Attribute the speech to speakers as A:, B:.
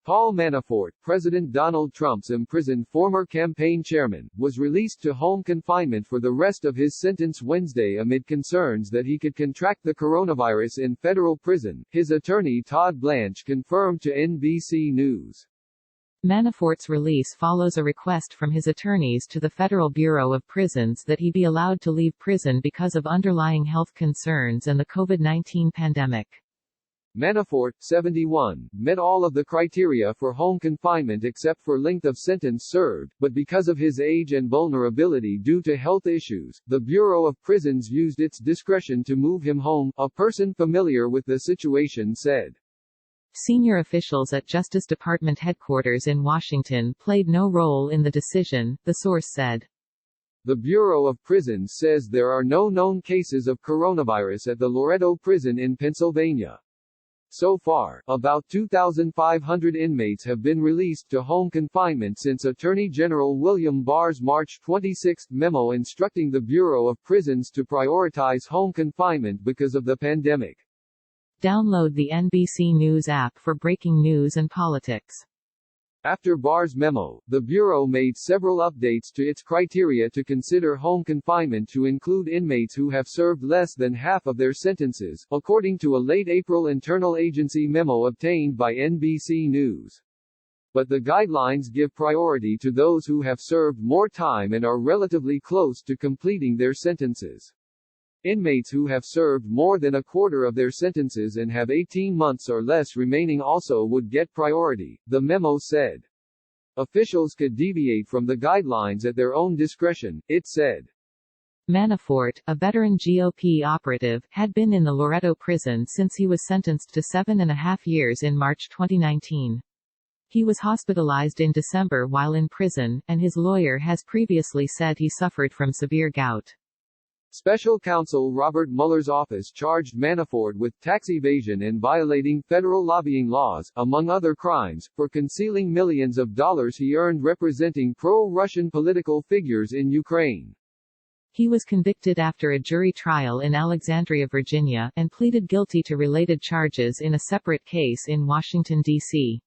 A: Paul Manafort, President Donald Trump's imprisoned former campaign chairman, was released to home confinement for the rest of his sentence Wednesday amid concerns that he could contract the coronavirus in federal prison, his attorney Todd Blanche confirmed to NBC News.
B: Manafort's release follows a request from his attorneys to the Federal Bureau of Prisons that he be allowed to leave prison because of underlying health concerns and the COVID-19 pandemic.
A: Manafort, 71, met all of the criteria for home confinement except for length of sentence served, but because of his age and vulnerability due to health issues, the Bureau of Prisons used its discretion to move him home, a person familiar with the situation said.
B: Senior officials at Justice Department headquarters in Washington played no role in the decision, the source said.
A: The Bureau of Prisons says there are no known cases of coronavirus at the Loretto prison in Pennsylvania. So far, about 2,500 inmates have been released to home confinement since Attorney General William Barr's March 26 memo instructing the Bureau of Prisons to prioritize home confinement because of the pandemic.
B: Download the NBC News app for breaking news and politics.
A: After Barr's memo, the Bureau made several updates to its criteria to consider home confinement to include inmates who have served less than half of their sentences, according to a late April internal agency memo obtained by NBC News. But the guidelines give priority to those who have served more time and are relatively close to completing their sentences. Inmates who have served more than a quarter of their sentences and have 18 months or less remaining also would get priority, the memo said. Officials could deviate from the guidelines at their own discretion, it said.
B: Manafort, a veteran GOP operative, had been in the Loretto prison since he was sentenced to 7.5 years in March 2019. He was hospitalized in December while in prison, and his lawyer has previously said he suffered from severe gout.
A: Special counsel Robert Mueller's office charged Manafort with tax evasion and violating federal lobbying laws, among other crimes, for concealing millions of dollars he earned representing pro-Russian political figures in Ukraine.
B: He was convicted after a jury trial in Alexandria, Virginia, and pleaded guilty to related charges in a separate case in Washington, D.C.